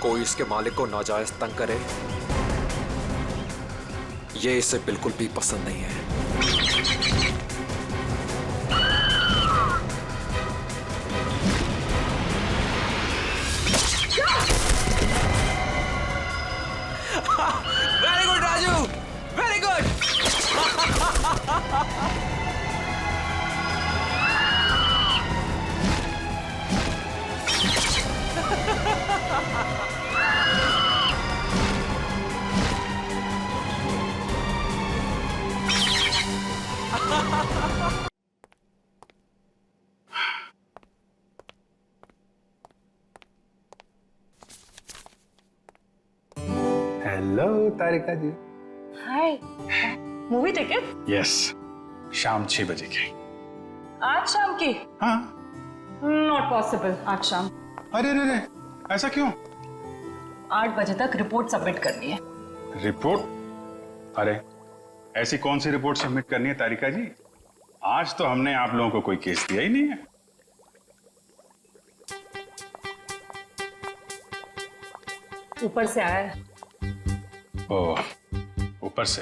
कोई इसके मालिक को नाजायज तंग करे, ये इसे बिल्कुल भी पसंद नहीं है। Very good Raju, very good. Hello Tarika ji. Hi, movie ticket? Yes, शाम 6 बजे की। आज शाम की? हाँ। नॉट पॉसिबल आज शाम। अरे अरे अरे, ऐसा क्यों? 8 बजे तक रिपोर्ट सबमिट करनी है। रिपोर्ट? अरे ऐसी कौन सी रिपोर्ट सबमिट करनी है तारिका जी? आज तो हमने आप लोगों को कोई केस दिया ही नहीं है। ऊपर से आया है। ओह, ऊपर से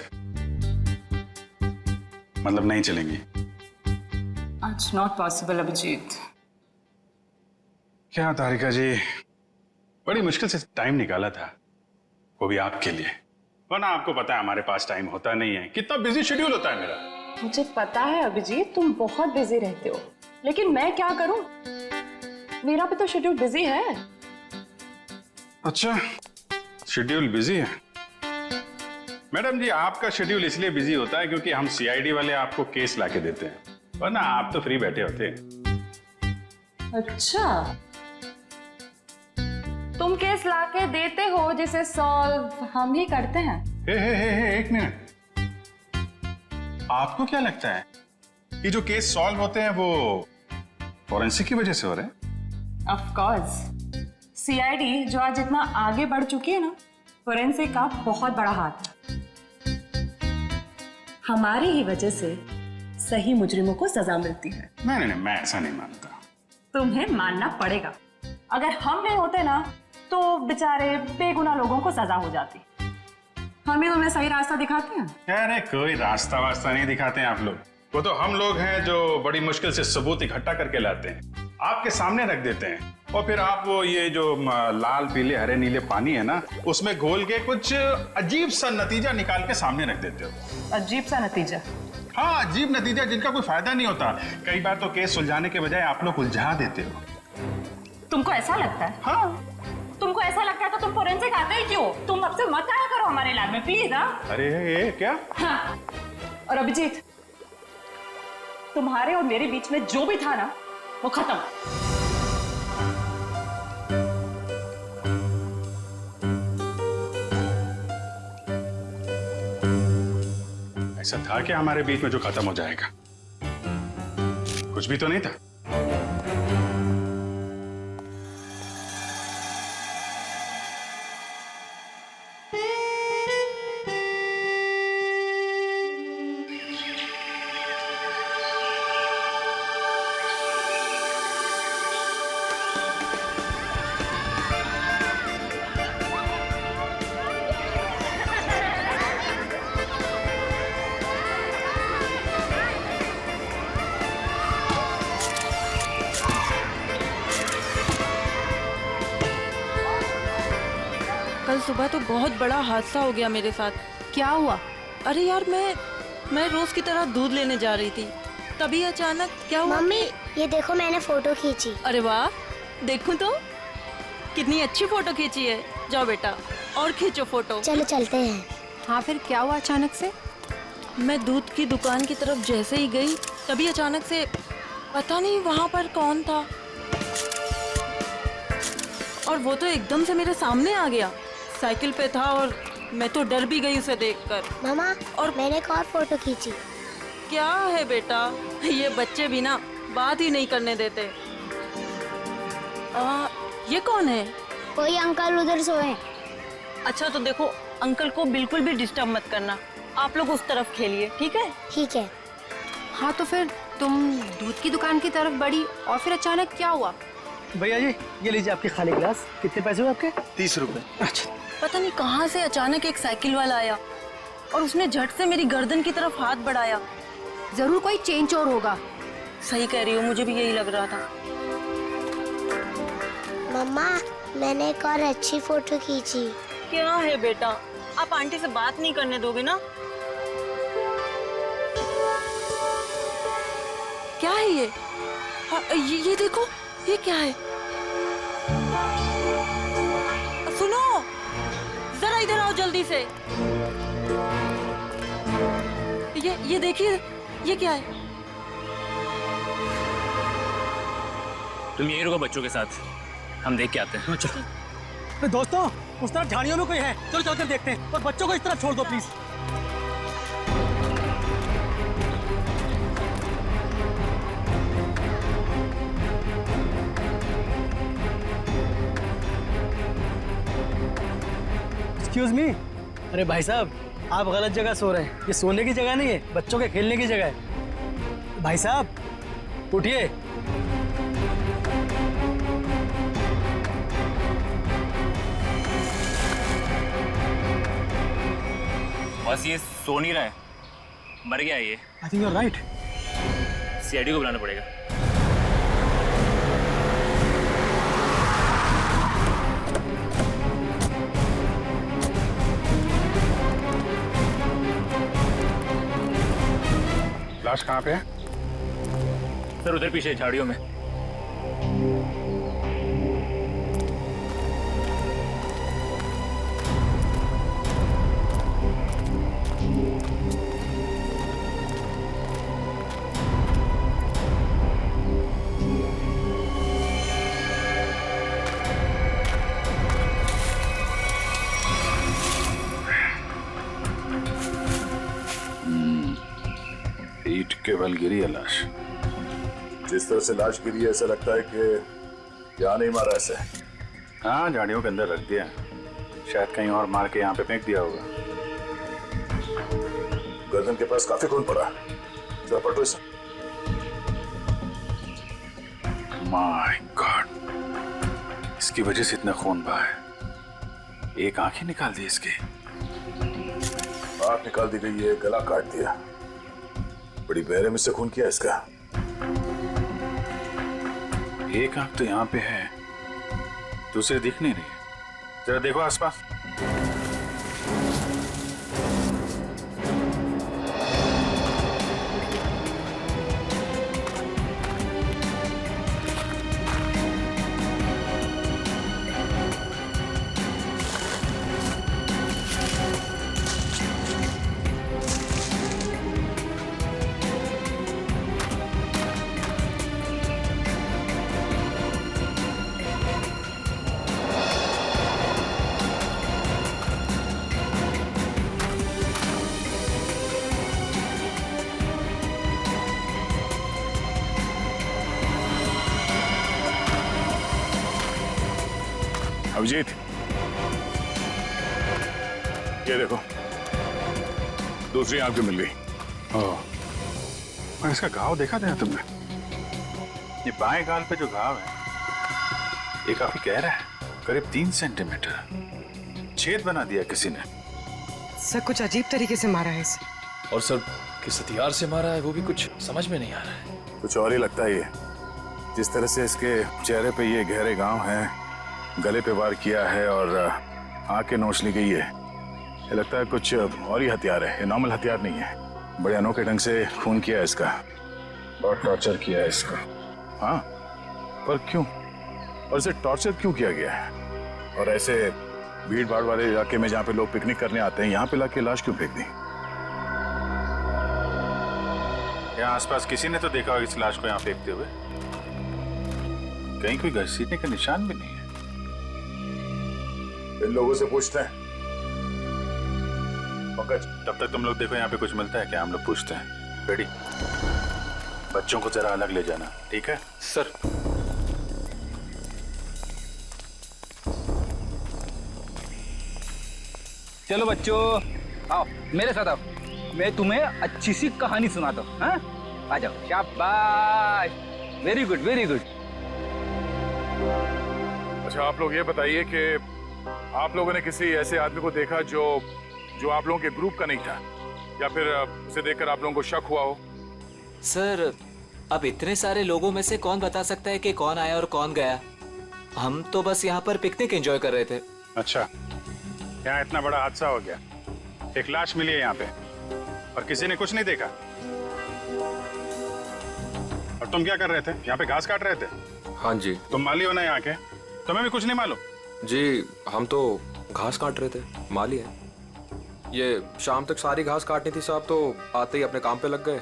मतलब नहीं चलेंगी? आज नॉट पॉसिबल अभिजीत। क्या तारिका जी, बड़ी मुश्किल से टाइम निकाला था, वो भी आपके लिए। वरना आपको पता है हमारे पास टाइम होता नहीं है, कितना बिजी शेड्यूल होता है मेरा। मुझे पता है अभिजीत, तुम बहुत बिजी रहते हो, लेकिन मैं क्या करूं? मेरा भी तो शेड्यूल बिजी है। अच्छा, शेड्यूल बिजी है? मैडम जी, आपका शेड्यूल इसलिए बिजी होता है क्योंकि हम सीआईडी वाले आपको केस लाके देते हैं, वरना आप तो फ्री बैठे होते हैं। अच्छा, तुम केस लाके देते हो जिसे सॉल्व हम ही करते हैं। हे, एक मिनट। आपको क्या लगता है कि जो केस सॉल्व होते हैं वो फॉरेंसिक की वजह से हो रहे हैं? ऑफ कोर्स, सीआईडी जो आज इतना आगे बढ़ चुकी है ना, फोरेंसिक का बहुत बड़ा हाथ है। हमारी ही वजह से सही मुजरिमों को सजा मिलती है। नहीं, मैं ऐसा नहीं मानता। तुम्हें मानना पड़ेगा। अगर हम नहीं होते ना तो बेचारे बेगुनाह लोगों को सजा हो जाती। हम ही तुम्हें सही रास्ता दिखाते हैं। अरे कोई रास्ता वास्ता नहीं दिखाते हैं आप लोग, वो तो हम लोग हैं जो बड़ी मुश्किल से सबूत इकट्ठा करके लाते हैं, आपके सामने रख देते हैं, और फिर आप वो ये जो लाल पीले हरे नीले पानी है ना, उसमें घोल के कुछ अजीब सा नतीजा निकाल के सामने रख देते हो। अजीब सा नतीजा? हाँ, अजीब नतीजा जिनका कोई फायदा नहीं होता। कई बार तो केस सुलझाने के बजाय आप लोग उलझा देते हो। तुमको ऐसा लगता है? हाँ। तुमको ऐसा लगता है तो तुम फोरेंसिक आते ही क्यों? तुम अब से मत आया करो हमारे लैब में प्लीज। अरे ये क्या? हाँ। और अभिजीत, तुम्हारे और मेरे बीच में जो भी था ना, वो खत्म। ऐसा था क्या हमारे बीच में जो खत्म हो जाएगा? कुछ भी तो नहीं था। कल सुबह तो बहुत बड़ा हादसा हो गया मेरे साथ। क्या हुआ? अरे यार, मैं रोज की तरह दूध लेने जा रही थी, तभी अचानक क्या हुआ? मम्मी, ये देखो मैंने फोटो खींची। अरे वाह, देखूं तो कितनी अच्छी फोटो खींची है। जाओ बेटा और खींचो फोटो। चलो चलते हैं। हाँ, फिर क्या हुआ अचानक से? मैं दूध की दुकान की तरफ जैसे ही गई, तभी अचानक से पता नहीं वहां पर कौन था, और वो तो एकदम से मेरे सामने आ गया। साइकिल पे था और मैं तो डर भी गई उसे देखकर। मामा, और मैंने एक और फोटो खींची। क्या है बेटा, ये बच्चे भी ना बात ही नहीं करने देते। ये कौन है? कोई अंकल उधर सोए। अच्छा तो देखो, अंकल को बिल्कुल भी डिस्टर्ब मत करना, आप लोग उस तरफ खेलिए, ठीक है? ठीक है। हाँ, तो फिर तुम दूध की दुकान की तरफ बढ़ी और फिर अचानक क्या हुआ? भैया जी ये लीजिए आपके खाली गिलास। कितने पैसे हुए आपके? 30 रुपए। अच्छा। पता नहीं कहाँ से अचानक एक साइकिल वाला आया और उसने झट से मेरी गर्दन की तरफ हाथ बढ़ाया। जरूर कोई चेन चोर होगा। सही कह रही हो, मुझे भी यही लग रहा था। मम्मा मैंने एक और अच्छी फोटो खींची। क्या है बेटा, आप आंटी से बात नहीं करने दोगे ना? क्या है ये? ये देखो, ये क्या है? सुनो, जरा इधर आओ जल्दी से। ये देखिए, ये क्या है? तुम यही रुको बच्चों के साथ, हम देख के आते हैं। चलो दोस्तों, उस तरफ झाड़ियों में कोई है, चलो चलकर देखते हैं। और बच्चों को इस तरफ छोड़ दो प्लीज। Excuse me. अरे भाई साहब, आप गलत जगह सो रहे हैं। ये सोने की जगह नहीं है, बच्चों के खेलने की जगह है। भाई साहब उठिए। बस ये सो नहीं रहा है, मर गया ये। I think you are right. CID को बुलाना पड़ेगा। लाश कहाँ पे है? सर उधर पीछे झाड़ियों में। ईंट के बल गिरी है लाश। जिस तरह से लाश गिरी है ऐसा लगता है कि यहाँ नहीं मारा ऐसे। हाँ, झाड़ियों के अंदर रख दिया, शायद कहीं और मार के यहाँ पे फेंक दिया होगा। गर्दन के पास काफी खून पड़ा, जरा पटो इसे। माय गॉड, इसकी वजह से इतना खून बहा है। एक आंख ही निकाल दी इसकी। आंख निकाल दी गई है, गला काट दिया। बड़ी बेरहमी से खून किया इसका। एक आंख तो यहाँ पे है, दूसरी दिख नहीं रही। जरा देखो आसपास। अभिजीत, ये देखो, दूसरी आंख भी मिल गई। और इसका घाव देखा था तुमने? ये बाएं गाल पे जो घाव है, ये काफी गहरा है, करीब 3 सेंटीमीटर। छेद बना दिया किसी ने। सर कुछ अजीब तरीके से मारा है इसे। और सर किस हथियार से मारा है वो भी कुछ समझ में नहीं आ रहा है। कुछ और ही लगता है ये। जिस तरह से इसके चेहरे पे ये गहरे घाव हैं, गले पे वार किया है और आंखें नोच ली गई है, ये लगता है कुछ और ही हथियार है। ये नॉर्मल हथियार नहीं है। बड़े अनोखे ढंग से खून किया है इसका, बहुत टॉर्चर किया है इसका। हाँ, पर क्यों? और इसे टॉर्चर क्यों किया गया है? और ऐसे भीड़ भाड़ वाले इलाके में जहाँ पे लोग पिकनिक करने आते हैं, यहाँ पे लाके लाश क्यों फेंक दी? यहाँ आसपास किसी ने तो देखा होगा इस लाश को यहाँ फेंकते हुए। कहीं कोई घसीटने का निशान भी नहीं है। इन लोगों से पूछते हैं। पंकज, तब तक तुम लोग देखो यहाँ पे कुछ मिलता है क्या, हम लोग पूछते हैं। रेडी? बच्चों को जरा अलग ले जाना, ठीक है? सर चलो बच्चों, आओ मेरे साथ आओ, मैं तुम्हें अच्छी सी कहानी सुनाता हूँ। हाँ, आ जाओ। शाबाश, वेरी गुड वेरी गुड। अच्छा, आप लोग ये बताइए कि आप लोगों ने किसी ऐसे आदमी को देखा जो जो आप लोगों के ग्रुप का नहीं था, या फिर उसे देखकर आप लोगों को शक हुआ हो? सर, अब इतने सारे लोगों में से कौन बता सकता है कि कौन आया और कौन गया? हम तो बस यहाँ पर पिकनिक एंजॉय कर रहे थे। अच्छा, यहाँ इतना बड़ा हादसा हो गया, एक लाश मिली है यहाँ पे और किसी ने कुछ नहीं देखा। और तुम क्या कर रहे थे? यहाँ पे घास काट रहे थे? हाँ जी। तुम माली हो ना यहाँ के, तुम्हें भी कुछ नहीं मालूम? जी, हम तो घास काट रहे थे, माली है। ये शाम तक सारी घास काटनी थी साहब, तो आते ही अपने काम पे लग गए,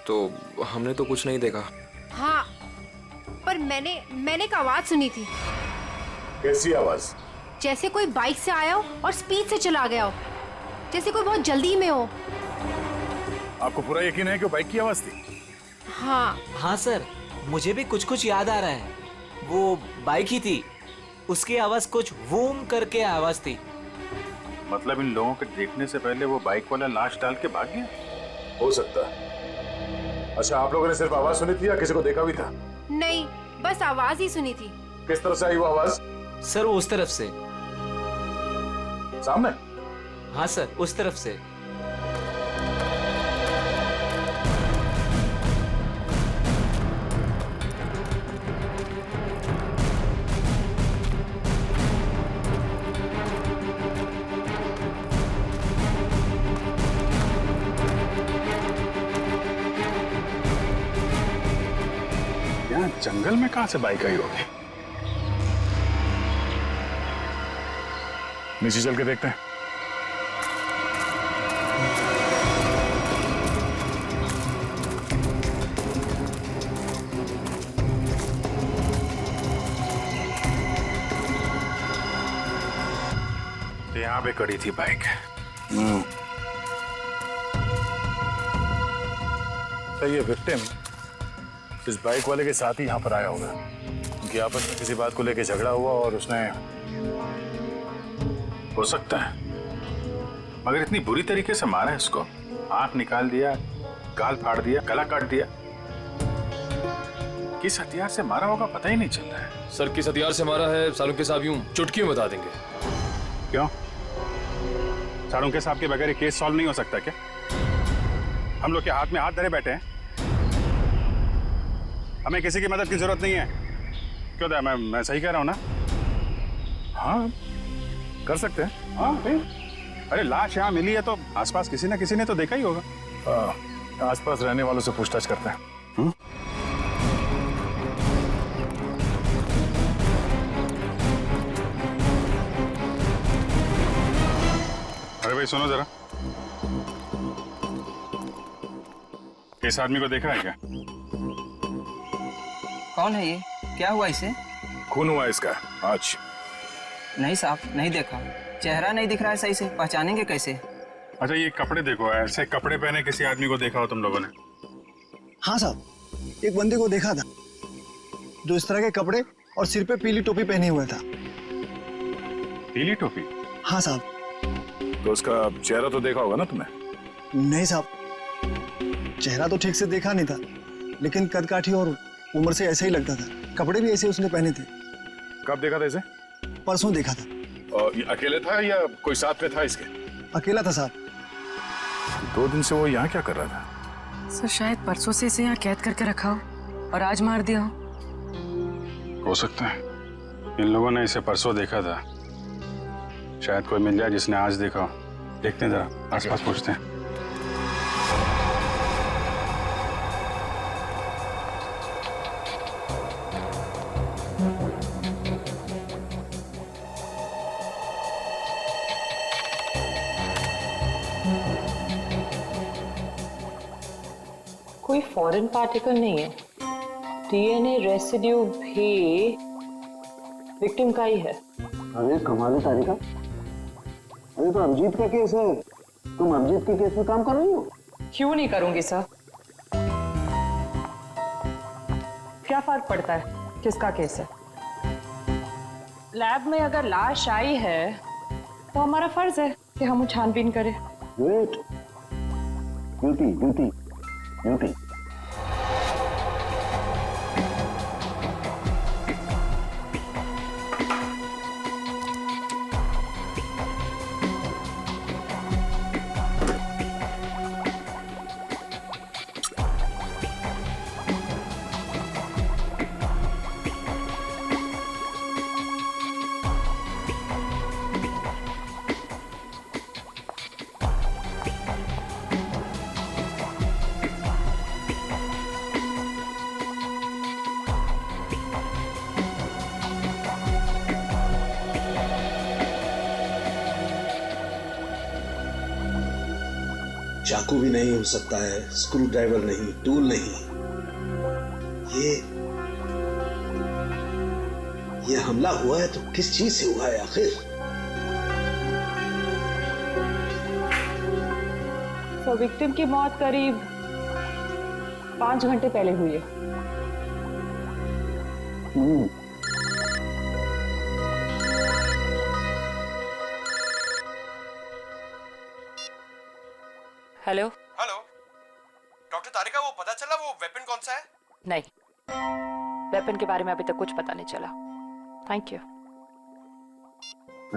तो हमने तो कुछ नहीं देखा। हाँ, पर मैंने एक आवाज सुनी थी। कैसी आवाज? जैसे कोई बाइक से आया हो और स्पीड से चला गया हो, जैसे कोई बहुत जल्दी में हो। आपको पूरा यकीन है कि वो बाइक की आवाज थी? हाँ हाँ सर, मुझे भी कुछ कुछ याद आ रहा है। वो बाइक ही थी, उसकी आवाज कुछ वूम करके आवाज थी। मतलब इन लोगों के देखने से पहले वो बाइक वाला लाश डाल के भाग गया? हो सकता है। अच्छा, आप लोगों ने सिर्फ आवाज सुनी थी या किसी को देखा भी था? नहीं, बस आवाज ही सुनी थी। किस तरफ से आई वो आवाज? सर, वो उस तरफ से। सामने? हाँ सर, उस तरफ से। यहाँ जंगल में कहाँ से बाइक आई होगी? नीचे चल के देखते हैं। तो यहाँ पे खड़ी थी बाइक। तो ये विक्टिम इस बाइक वाले के साथ ही यहाँ पर आया होगा। उनकी आपस में किसी बात को लेकर झगड़ा हुआ और उसने... हो सकता है, मगर इतनी बुरी तरीके से मारा है इसको, आंख निकाल दिया, गाल फाड़ दिया, गला काट दिया। किस हथियार से मारा होगा पता ही नहीं चल रहा है। सर, किस हथियार से मारा है सालुंके साहब यूं चुटकी में बता देंगे। क्यों? सालुंके साहब के बगैर केस सॉल्व नहीं हो सकता क्या? हम लोग के हाथ में हाथ धरे बैठे हैं, हमें किसी की मदद की जरूरत नहीं है। क्यों दया, मैं सही कह रहा हूं ना? हाँ, कर सकते हैं। हाँ भाई, अरे लाश यहाँ मिली है तो आसपास किसी ना किसी ने तो देखा ही होगा। आसपास रहने वालों से पूछताछ करते हैं। अरे भाई सुनो जरा, इस आदमी को देखा है क्या? कौन है ये? क्या हुआ इसे? खून हुआ इसका आज। नहीं साहब, नहीं देखा। चेहरा नहीं दिख रहा है सही से, पहचानेंगे कैसे? अच्छा, ये कपड़े देखो, ऐसे कपड़े पहने किसी आदमी को देखा हो तुम लोगों ने? हाँ साहब, एक बंदे को देखा था जो इस तरह के कपड़े और सिर पे पीली टोपी पहने हुआ था। पीली टोपी? हाँ साहब। तो उसका चेहरा तो देखा होगा ना तुमने? नहीं साहब, चेहरा तो ठीक से देखा नहीं था, लेकिन कद काठी और उम्र से ऐसा ही लगता था। कपड़े भी ऐसे उसने पहने थे। कब देखा था इसे? परसों देखा था। और ये अकेले था या कोई साथ में था इसके? अकेला था साहब। 2 दिन से वो यहाँ क्या कर रहा था? सर, शायद परसों से इसे यहाँ कैद करके रखा हो और आज मार दिया हो सकता है इन लोगों ने इसे परसों देखा था। शायद कोई मिल जाए जिसने आज देखा हो। देखते हैं जरा, आसपास पूछते हैं। कोई फॉरेन पार्टिकल नहीं है। डीएनए रेसिड्यू भी विक्टिम का ही है। अरे कमाल है तारिका, अरे तो अमजीत का केस है, तुम अमजीत के केस में काम कर रही हो? क्यों नहीं करूंगी सर? क्या फर्क पड़ता है किसका केस है? लैब में अगर लाश आई है तो हमारा फर्ज है कि हम छानबीन करें। Wait, duty duty duty. चाकू भी नहीं हो सकता है, स्क्रू ड्राइवर नहीं, टूल नहीं। ये हमला हुआ है तो किस चीज से हुआ है आखिर? तो विक्टिम की मौत करीब 5 घंटे पहले हुई है। हेलो हेलो डॉक्टर तारिका, वो पता चला वो वेपन कौन सा है? नहीं, वेपन के बारे में अभी तक कुछ पता नहीं चला। Thank you.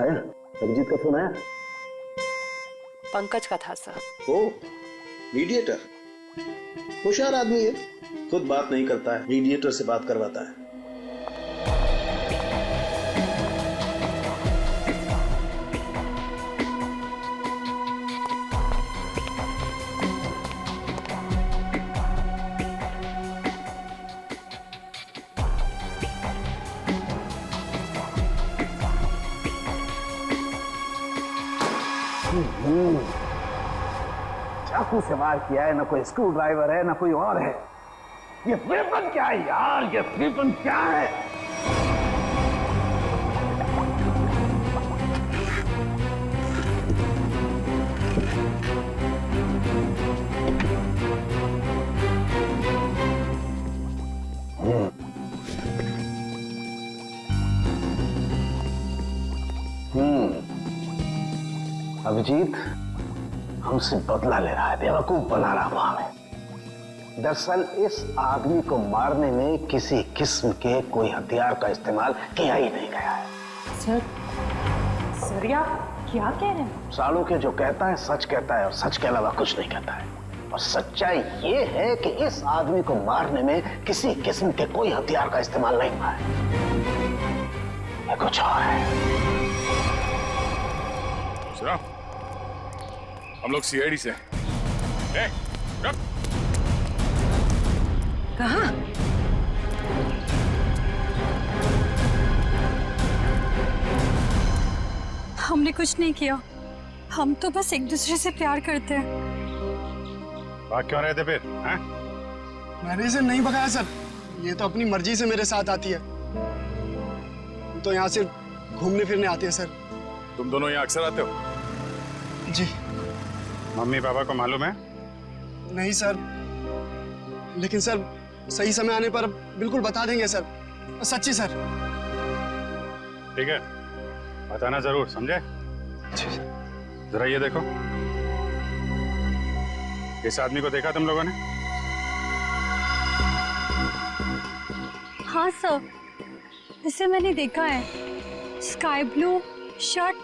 आया अभिजीत का फोन आया? पंकज का था सर। ओ मीडिएटर, होशियार आदमी है, खुद बात नहीं करता है, मीडिएटर से बात करवाता है। चाकू से वार किया है, ना कोई स्क्रू ड्राइवर है, ना कोई और है। ये वेपन क्या है यार? ये वेपन क्या है? अभिजीत हमसे बदला ले रहा है, बेवकूफ बना रहा हुआ हमें। दरअसल इस आदमी को मारने में किसी किस्म के कोई हथियार का इस्तेमाल किया ही नहीं गया है। सर आप क्या कह रहे हैं? सालों के जो कहता है सच कहता है और सच के अलावा कुछ नहीं कहता है। और सच्चाई ये है कि इस आदमी को मारने में किसी किस्म के कोई हथियार का इस्तेमाल नहीं हुआ है। ये कुछ और है। सुनो, हम लोग सीआईडी से। कहाँ? हमने कुछ नहीं किया, हम तो बस एक दूसरे से प्यार करते हैं। भाग क्यों रहे थे फिर? हैं? मैंने इसे नहीं भगाया सर, ये तो अपनी मर्जी से मेरे साथ आती है। तो यहाँ से घूमने फिरने आती है सर। तुम दोनों यहाँ अक्सर आते हो? जी। मम्मी पापा को मालूम है? नहीं सर, लेकिन सर सही समय आने पर बिल्कुल बता देंगे सर, सच्ची सर। ठीक है, बताना जरूर, समझे? जरा ये देखो, इस आदमी को देखा तुम लोगों ने? हाँ सर, इसे मैंने देखा है। Sky blue shirt,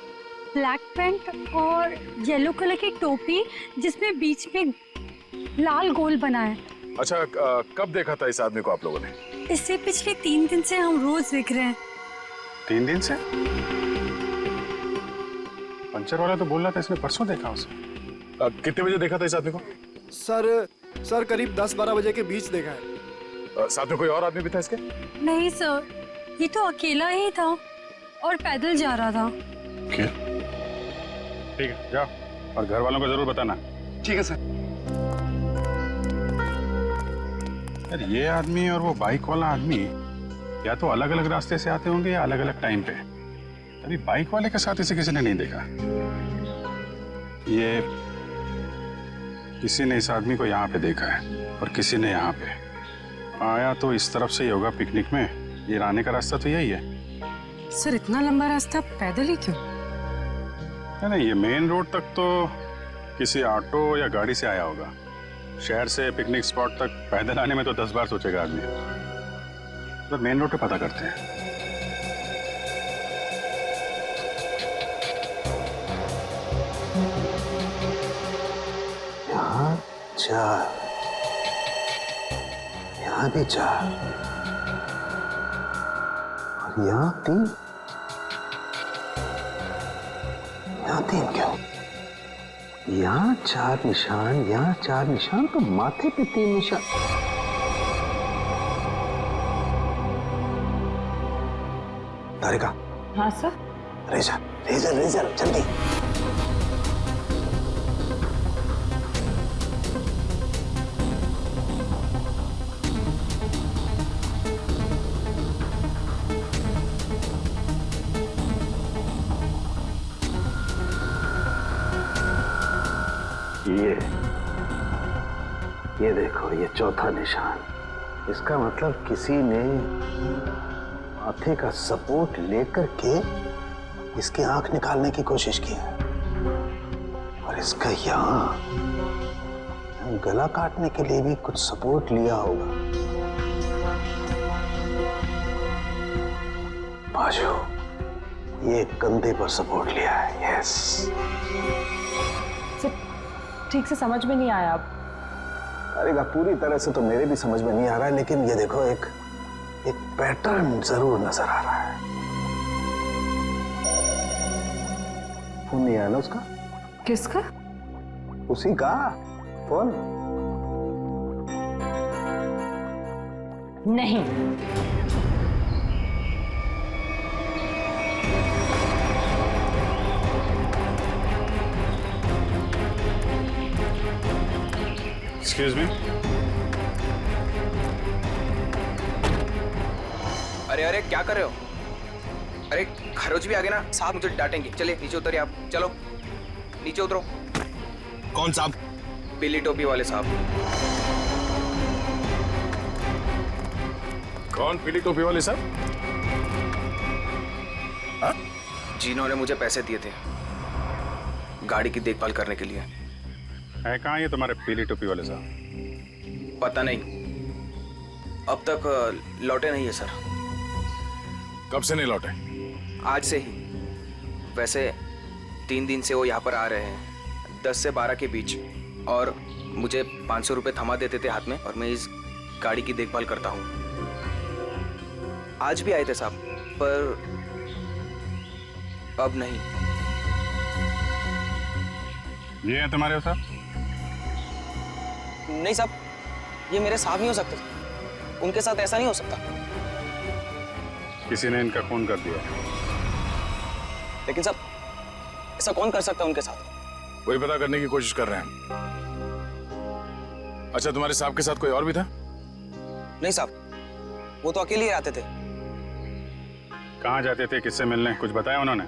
black pant और येलो कलर की टोपी जिसमें बीच में लाल गोल बना है। अच्छा, कब देखा था इस आदमी को आप लोगों ने? इसे पिछले 3 दिन से हम रोज देख रहे हैं। 3 दिन से? पंचर वाला तो बोल रहा था इसने परसों देखा उसे। कितने बजे देखा था इस आदमी को? सर करीब 10-12 बजे के बीच देखा है। साथ में कोई और आदमी भी था इसके? नहीं सर, ये तो अकेला ही था और पैदल जा रहा था। ठीक है, जाओ और घर वालों को जरूर बताना। ठीक है सर। यार ये आदमी और वो बाइक वाला आदमी या तो अलग अलग रास्ते से आते होंगे या अलग अलग टाइम पे। अभी बाइक वाले के साथ इसे किसी ने नहीं देखा। ये किसी ने इस आदमी को यहाँ पे देखा है और किसी ने यहाँ पे। आया तो इस तरफ से ही होगा पिकनिक में। ये आने का रास्ता तो यही है। सर इतना लंबा रास्ता पैदल ही क्यों? नहीं, ये मेन रोड तक तो किसी ऑटो या गाड़ी से आया होगा। शहर से पिकनिक स्पॉट तक पैदल आने में तो 10 बार सोचेगा आदमी। तो मेन रोड पे पता करते हैं। यहाँ 4, यहाँ भी 4 और यहाँ 3। यहाँ 3 क्यों? यहाँ 4 निशान, यहाँ 4 निशान, तो माथे पे 3 निशान। तारिका। हाँ सर। रेजर रेजर रेजर जल्दी। ये देखो, ये चौथा निशान। इसका मतलब किसी ने माथे का सपोर्ट लेकर के इसकी आंख निकालने की कोशिश की है। और इसका यहाँ गला काटने के लिए भी कुछ सपोर्ट लिया होगा। बाजू, ये कंधे पर सपोर्ट लिया है। यस। ठीक से समझ में नहीं आया। अब अरे पूरी तरह से तो मेरे भी समझ में नहीं आ रहा है, लेकिन ये देखो एक पैटर्न जरूर नजर आ रहा है। फोन नहीं आया ना उसका? किसका? उसी का फोन। नहीं। Excuse me. अरे अरे क्या कर रहे हो? अरे खरोच भी आ गए ना साहब, मुझे डांटेंगे। चलिए नीचे उतरिए आप। चलो नीचे उतरो। कौन साहब? पीली टोपी वाले साहब। कौन पीली टोपी वाले साहब? जिन्होंने मुझे पैसे दिए थे गाड़ी की देखभाल करने के लिए। है कहाँ ये तुम्हारे पीली टोपी वाले साहब? पता नहीं, अब तक लौटे नहीं है सर। कब से नहीं लौटे? आज से ही। वैसे 3 दिन से वो यहाँ पर आ रहे हैं, 10 से 12 के बीच, और मुझे 500 रुपये थमा देते थे हाथ में, और मैं इस गाड़ी की देखभाल करता हूँ। आज भी आए थे साहब, पर अब नहीं। ये है तुम्हारे साहब? नहीं साहब, ये मेरे साहब नहीं हो सकते। उनके साथ ऐसा नहीं हो सकता। किसी ने इनका खून कर दिया। लेकिन साहब, ऐसा कौन कर सकता है उनके साथ? वही पता करने की कोशिश कर रहे हैं। अच्छा, तुम्हारे साहब के साथ कोई और भी था? नहीं साहब, वो तो अकेले ही आते थे। कहाँ जाते थे, किससे मिलने, कुछ बताया उन्होंने?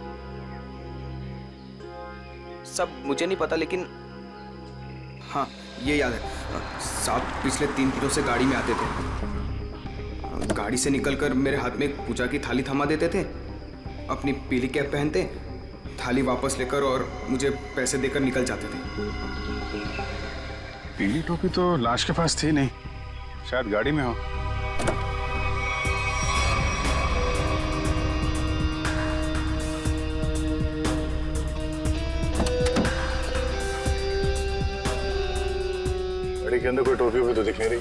सब मुझे नहीं पता, लेकिन हाँ ये याद है साहब, पिछले 3 दिनों से गाड़ी में आते थे। गाड़ी से निकलकर मेरे हाथ में एक पूजा की थाली थमा देते थे, अपनी पीली कैप पहनते, थाली वापस लेकर और मुझे पैसे देकर निकल जाते थे। पीली टोपी तो लाश के पास थी नहीं, शायद गाड़ी में हो। गाड़ी के अंदर कोई टोपी भी तो दिख नहीं रही।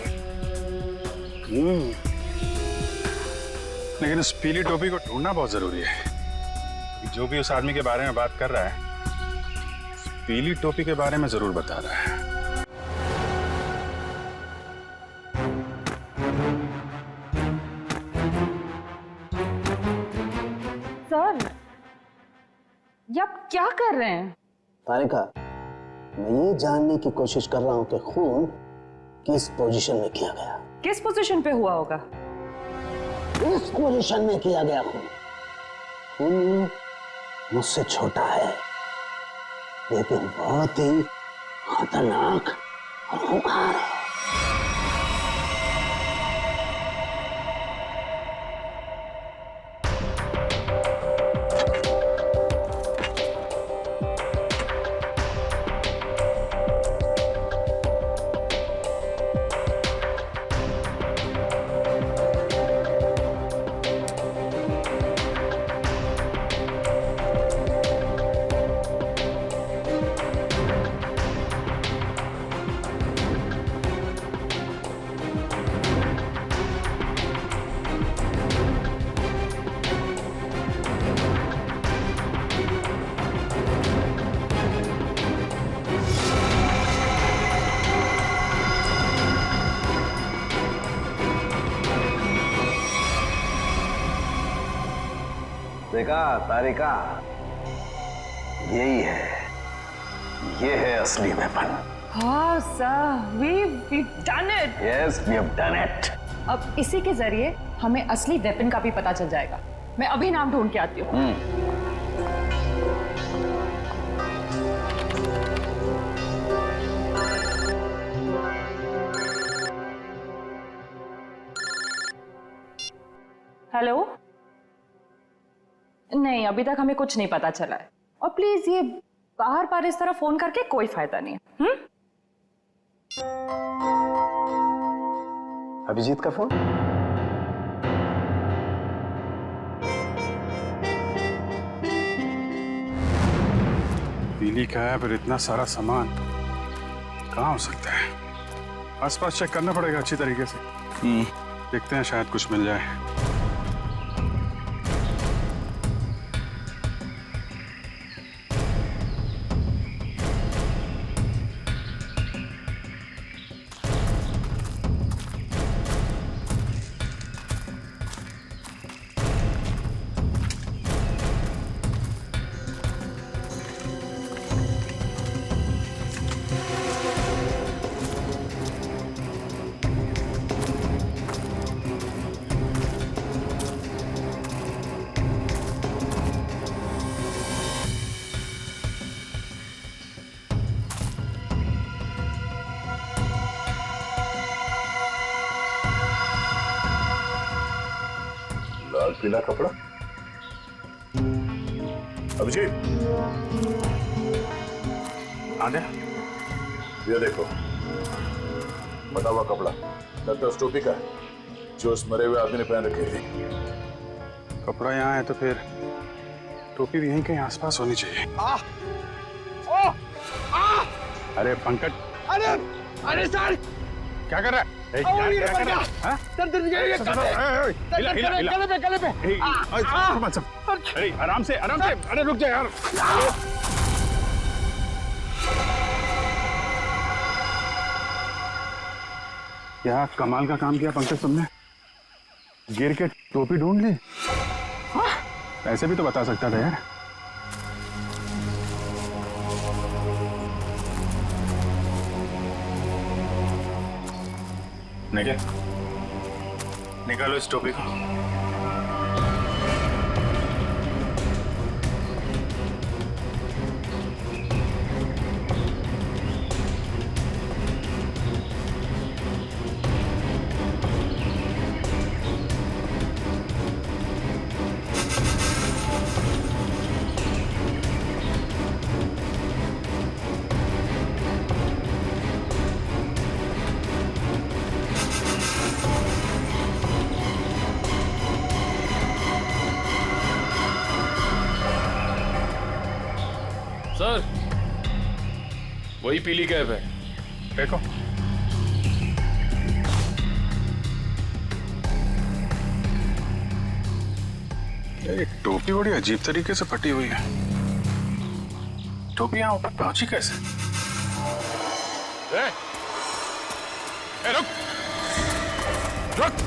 लेकिन उस पीली टोपी को ढूंढना बहुत जरूरी है। जो भी उस आदमी के बारे में बात कर रहा है, उस पीली टोपी के बारे में जरूर बता रहा है। सर, ये आप क्या कर रहे हैं? तारिका, मैं ये जानने की कोशिश कर रहा हूं कि खून किस पोजीशन में किया गया। किस पोजीशन पे हुआ होगा? इस पोजीशन में किया गया खून। खून मुझसे छोटा है, लेकिन बहुत ही खतरनाक और खूंखार है। देखा तारिका, यही है, ये है असली वेपन। हाँ sir, we've done it. Yes, we have done it. अब इसी के जरिए हमें असली वेपन का भी पता चल जाएगा। मैं अभी नाम ढूंढ के आती हूँ। हेलो? नहीं, अभी तक हमें कुछ नहीं पता चला है। और प्लीज ये बाहर बार इस तरह फोन करके कोई फायदा नहीं है। अभिजीत का फोन? पीली का है, पर इतना सारा सामान कहाँ हो सकता है? आसपास चेक करना पड़ेगा अच्छी तरीके से। देखते हैं, शायद कुछ मिल जाए। लाल पीला कपड़ा। अभिजीत, आने ये देखो, बटा हुआ कपड़ा लगता है उस टोपी का है जो उस मरे हुए आदमी ने पहन रखी थी। कपड़ा यहाँ है तो फिर टोपी भी यहीं कहीं आसपास होनी चाहिए। अरे पंकज, अरे सर, क्या कर रहा है? सर गले पे। अरे आराम से, अरे रुक जा यार। क्या कमाल का काम किया पंकज तुमने, गिर के टोपी ढूंढ ली। ऐसे भी तो बता सकता था यार। निकालो इस टोपी को। सर, वही पीली कैब है। देखो, ये टोपी बड़ी अजीब तरीके से फटी हुई है। टोपी यहाँ ऊपर पहुंची कैसे? रुक रुक।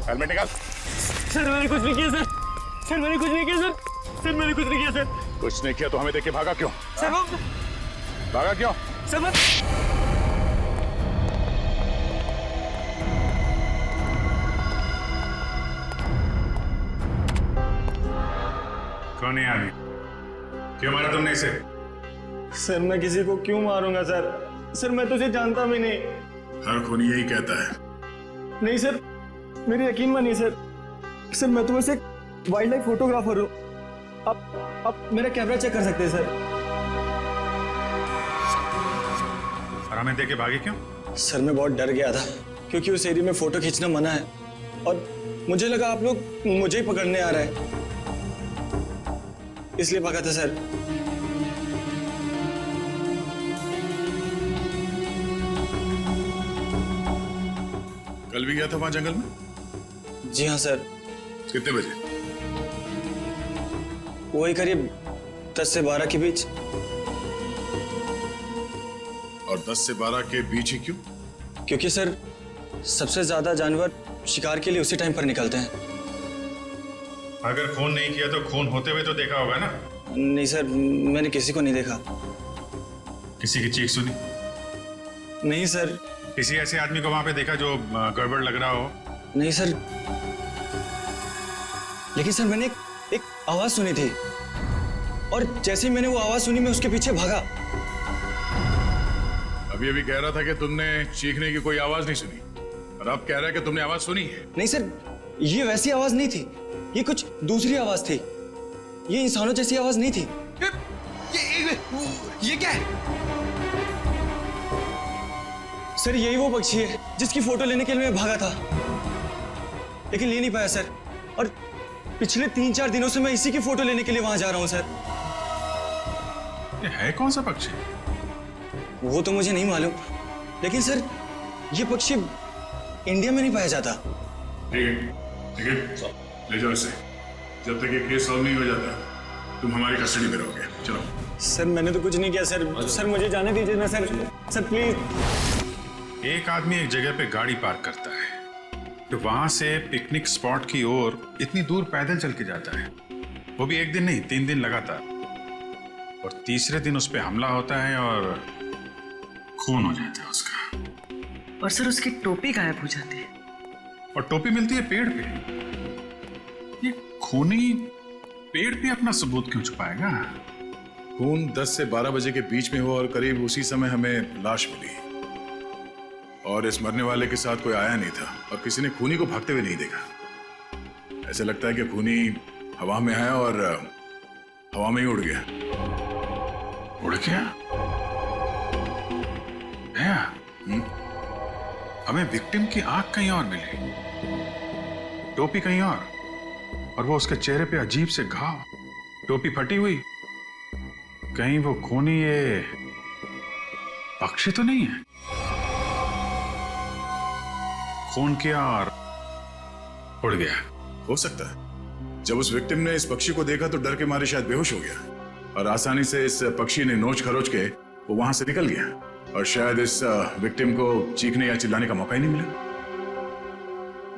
हेलमेट निकाल। सर मैंने कुछ नहीं किया सर। सर मैंने कुछ नहीं किया सर। सर मैंने कुछ नहीं किया सर। कुछ नहीं किया तो हमें देख के भागा क्यों? सर भागा क्यों? सर मैं कौन है आदमी? क्यों मारा तुमने इसे? सर मैं किसी को क्यों मारूंगा सर? सर मैं तो उसे जानता भी नहीं। हर खूनी यही कहता है। नहीं सर, मेरी यकीन मानिए सर। सर मैं तो बस एक वाइल्ड लाइफ फोटोग्राफर हूँ। आप मेरा कैमरा चेक कर सकते हैं सर। और हमें देख के भागे क्यों? सर मैं बहुत डर गया था क्योंकि उस एरिया में फोटो खींचना मना है और मुझे लगा आप लोग मुझे ही पकड़ने आ रहे हैं, इसलिए भागा था सर। गया था वहां जंगल में? जी हाँ सर। कितने बजे? वही करीब 10 से 12 के बीच। और 10 से 12 के बीच ही क्यों? क्योंकि सर सबसे ज्यादा जानवर शिकार के लिए उसी टाइम पर निकलते हैं। अगर खून नहीं किया तो खून होते हुए तो देखा होगा ना? नहीं सर, मैंने किसी को नहीं देखा। किसी की चीख सुनी? नहीं सर। किसी ऐसे आदमी को वहां पे देखा जो गड़बड़ लग रहा हो? नहीं सर, लेकिन सर मैंने एक आवाज सुनी थी और जैसे ही मैंने वो आवाज सुनी मैं उसके पीछे भागा। अभी अभी कह रहा था कि तुमने चीखने की कोई आवाज नहीं सुनी और अब कह रहा है कि तुमने आवाज सुनी है। नहीं सर, ये वैसी आवाज नहीं थी, ये कुछ दूसरी आवाज थी। ये इंसानों जैसी आवाज नहीं थी। ये क्या है? सर यही वो पक्षी है जिसकी फोटो लेने के लिए मैं भागा था, लेकिन ले नहीं पाया सर। और पिछले 3-4 दिनों से मैं इसी की फोटो लेने के लिए वहां जा रहा हूं सर। ये है कौन सा पक्षी? वो तो मुझे नहीं मालूम, लेकिन सर ये पक्षी इंडिया में नहीं पाया जाता। ठीक है, ले जाओ इसे। जब तक ये केस सॉल्व नहीं हो जाता तुम हमारी कस्टडी में रहोगे। चलो। सर मैंने तो कुछ नहीं किया सर। सर मुझे जाने दीजिए ना सर। Sir please. एक आदमी एक जगह पे गाड़ी पार्क करता है तो वहां से पिकनिक स्पॉट की ओर इतनी दूर पैदल चल के जाता है, वो भी एक दिन नहीं 3 दिन लगातार, और तीसरे दिन उस पर हमला होता है और खून हो जाता है उसका। और सर उसकी टोपी गायब हो जाती है। और टोपी मिलती है पेड़ पे। ये खूनी पेड़ पे अपना सबूत क्यों छुपाएगा? खून 10 से 12 बजे के बीच में हुआ और करीब उसी समय हमें लाश मिली और इस मरने वाले के साथ कोई आया नहीं था और किसी ने खूनी को भागते हुए नहीं देखा। ऐसा लगता है कि खूनी हवा में आया और हवा में ही उड़ गया। उड़ गया? हमें विक्टिम की आंख कहीं और मिली, टोपी कहीं और वो उसके चेहरे पे अजीब से घाव, टोपी फटी हुई। कहीं वो खूनी ये पक्षी तो नहीं है? खून किया और उड़ गया। हो सकता है जब उस विक्टिम ने इस पक्षी को देखा तो डर के मारे शायद बेहोश हो गया और आसानी से इस पक्षी ने नोच खरोच के वो वहां से निकल गया और शायद इस विक्टिम को चीखने या चिल्लाने का मौका ही नहीं मिला।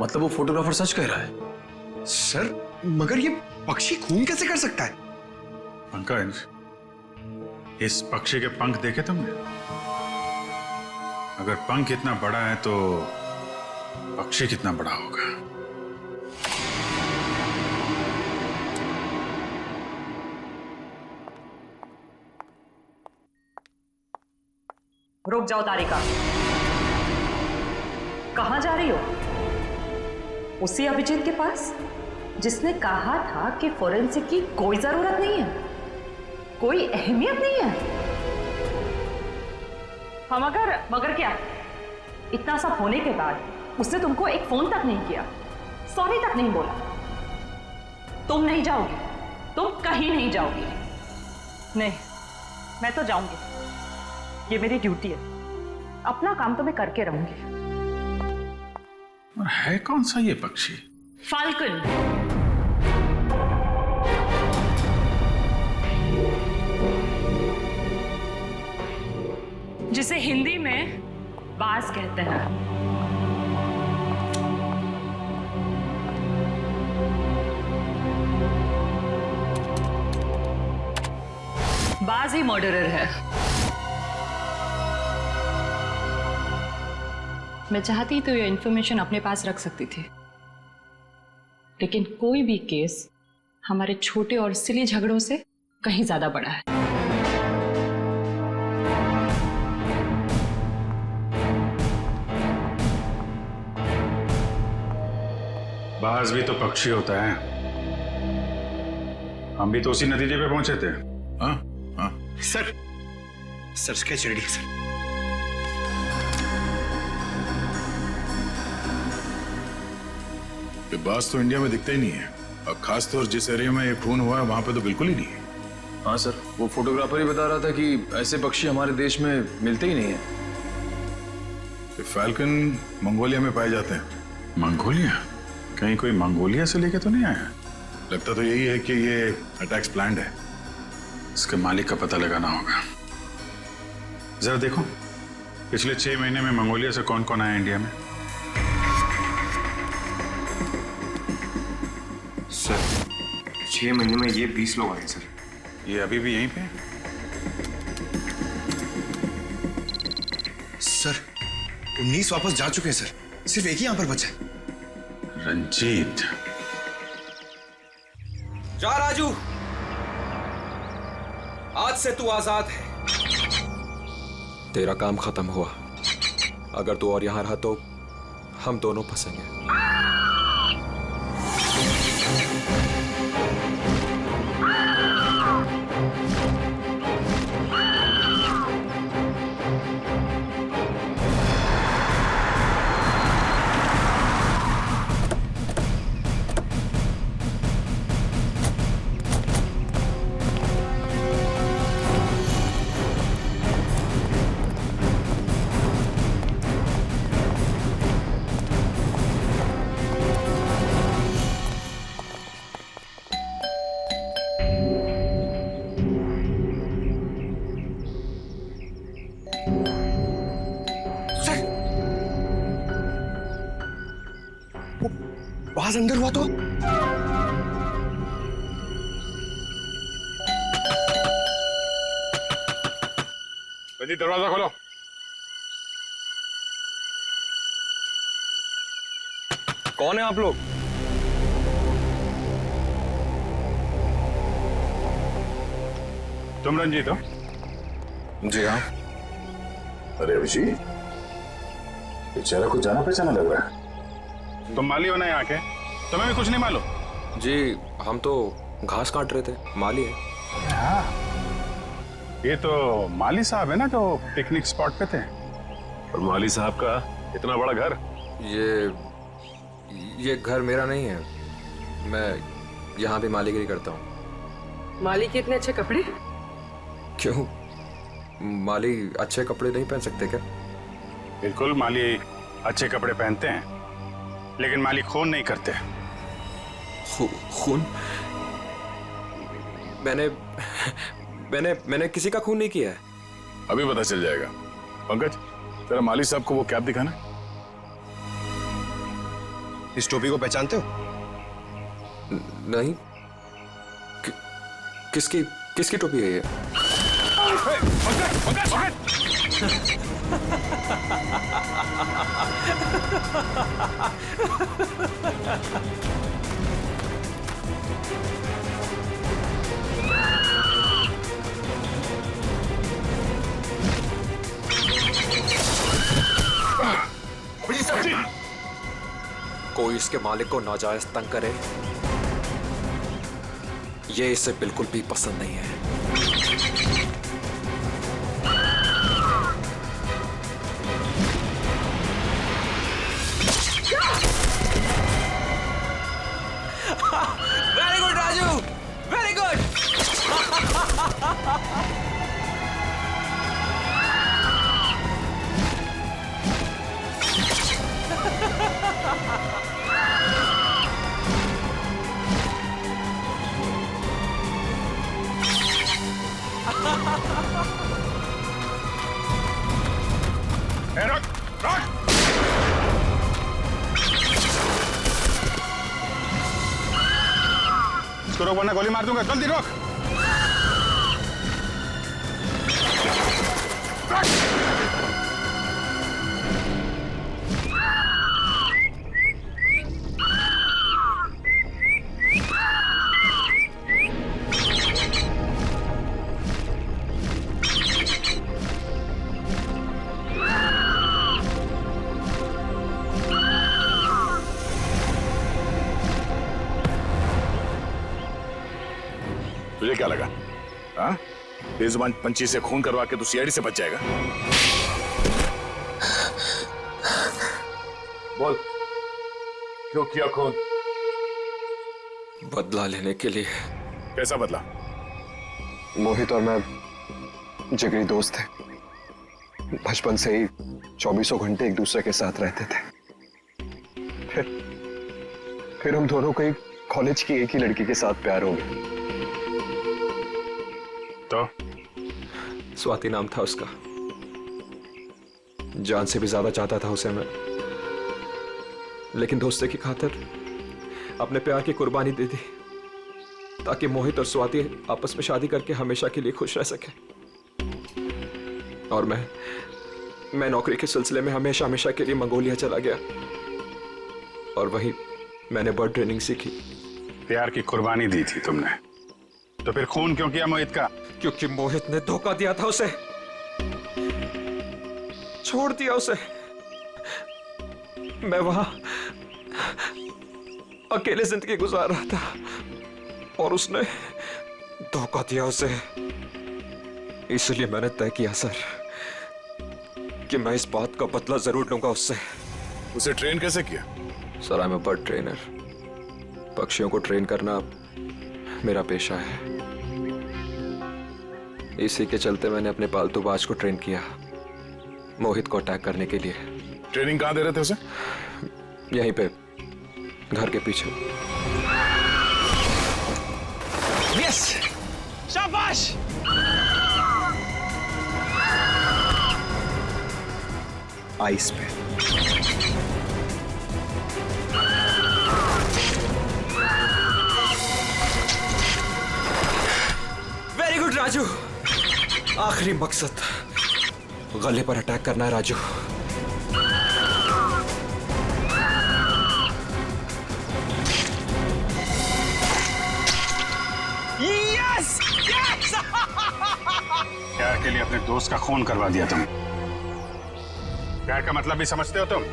मतलब वो फोटोग्राफर सच कह रहा है? सर मगर ये पक्षी खून कैसे कर सकता है? पंकज, इस पक्षी के पंख देखे तुमने? अगर पंख इतना बड़ा है तो पक्षी कितना बड़ा होगा? रुक जाओ तारिका, कहां जा रही हो? उसी अभिजीत के पास जिसने कहा था कि फोरेंसिक की कोई जरूरत नहीं है, कोई अहमियत नहीं है। हम मगर क्या, इतना सब होने के बाद उसने तुमको एक फोन तक नहीं किया, सॉरी तक नहीं बोला। तुम नहीं जाओगी, तुम कहीं नहीं जाओगी। नहीं, मैं तो जाऊंगी, ये मेरी ड्यूटी है, अपना काम तो मैं करके रहूंगी। और है कौन सा ये पक्षी? फाल्कन। जिसे हिंदी में बाज कहते हैं। बाज ही मर्डरर है। मैं चाहती तो ये इंफॉर्मेशन अपने पास रख सकती थी, लेकिन कोई भी केस हमारे छोटे और सिली झगड़ों से कहीं ज्यादा बड़ा है। बाज भी तो पक्षी होता है। हम भी तो उसी नतीजे पे पहुंचे थे। हाँ हाँ सर स्केच रेडी है सर। बाज तो इंडिया में दिखता ही नहीं है और खासतौर जिस एरिया में ये खून हुआ है वहां पे तो बिल्कुल ही नहीं है। हाँ सर, वो फोटोग्राफर ही बता रहा था कि ऐसे पक्षी हमारे देश में मिलते ही नहीं है। फैल्कन मंगोलिया में पाए जाते हैं मंगोलिया? कहीं कोई मंगोलिया से लेके तो नहीं आया? लगता तो यही है कि ये अटैक्स प्लान्ड है। इसके मालिक का पता लगाना होगा। जरा देखो पिछले 6 महीने में मंगोलिया से कौन कौन आया इंडिया में। सर 6 महीने में ये 20 लोग आए सर। ये अभी भी यहीं पे? सर 19 वापस जा चुके हैं सर, सिर्फ एक ही यहां पर बचा है। रंजीत। जा राजू, आज से तू आजाद है। तेरा काम खत्म हुआ। अगर तू और यहां रहा तो हम दोनों फंसेंगे। आवाज अंदर हुआ तो? रंजीत दरवाजा खोलो। कौन है आप लोग? तुम रंजीत हो? जी हाँ। अरे अभिजीत, ये चेहरा कुछ जाना पहचाना लग रहा है। तुम माली हो ना यहाँ के? तुम्हें भी कुछ नहीं मालूम? जी हम तो घास काट रहे थे, माली है। हाँ। ये तो माली साहब है ना जो पिकनिक स्पॉट पे थे। और माली साहब का इतना बड़ा घर? ये घर मेरा नहीं है, मैं यहाँ भी मालीगिरी करता हूँ। माली के इतने अच्छे कपड़े? क्यों, माली अच्छे कपड़े नहीं पहन सकते क्या? बिल्कुल, माली अच्छे कपड़े पहनते हैं, लेकिन माली खून नहीं करते। खून? मैंने किसी का खून नहीं किया है। अभी पता चल जाएगा। पंकज, तेरा माली साहब को वो कैप दिखाना। इस टोपी को पहचानते हो? नहीं। किसकी टोपी है ये? कोई इसके मालिक को नाजायज तंग करे, ये इसे बिल्कुल भी पसंद नहीं है। Very good Raju, very good. रोक, रोक। इसको रोक वरना गोली मार दूंगा। जल्दी रोक। तुझे क्या लगा? हाँ, बेजुबान पंछी से खून करवा के तू सीआईडी से बच जाएगा? बोल, क्यों किया खून? बदला लेने के लिए। कैसा बदला? मोहित और मैं जिगरी दोस्त थे, बचपन से ही 24 घंटे एक दूसरे के साथ रहते थे। फिर हम दोनों को एक कॉलेज की एक ही लड़की के साथ प्यार हो गया। तो स्वाति नाम था उसका। जान से भी ज्यादा चाहता था उसे मैं, लेकिन दोस्ती की खातिर अपने प्यार की कुर्बानी दे दी ताकि मोहित और स्वाति आपस में शादी करके हमेशा के लिए खुश रह सके। और मैं नौकरी के सिलसिले में हमेशा हमेशा के लिए मंगोलिया चला गया और वहीं मैंने बर्ड ट्रेनिंग सीखी। प्यार की कुर्बानी दी थी तुमने, तो फिर खून क्यों किया मोहित का? क्योंकि मोहित ने धोखा दिया था उसे, छोड़ दिया उसे। मैं वहां अकेले जिंदगी गुजार रहा था और उसने धोखा दिया उसे। इसलिए मैंने तय किया सर कि मैं इस बात का बदला जरूर लूंगा उससे। उसे ट्रेन कैसे किया? Sir, I am a bird trainer. पक्षियों को ट्रेन करना मेरा पेशा है। इसी के चलते मैंने अपने पालतू बाज को ट्रेन किया मोहित को अटैक करने के लिए। ट्रेनिंग कहाँ दे रहे थे उसे? यहीं पे, घर के पीछे। यस, शाबाश। आइस पे। Very good Raju. आखिरी मकसद गले पर अटैक करना है राजू। Yes yes. प्यार के लिए अपने दोस्त का खून करवा दिया तुम। प्यार का मतलब भी समझते हो तुम?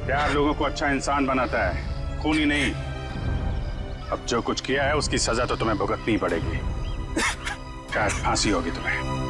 प्यार लोगों को अच्छा इंसान बनाता है, खून ही नहीं। अब जो कुछ किया है उसकी सजा तो तुम्हें भुगतनी पड़ेगी। शायद फांसी होगी तुम्हें।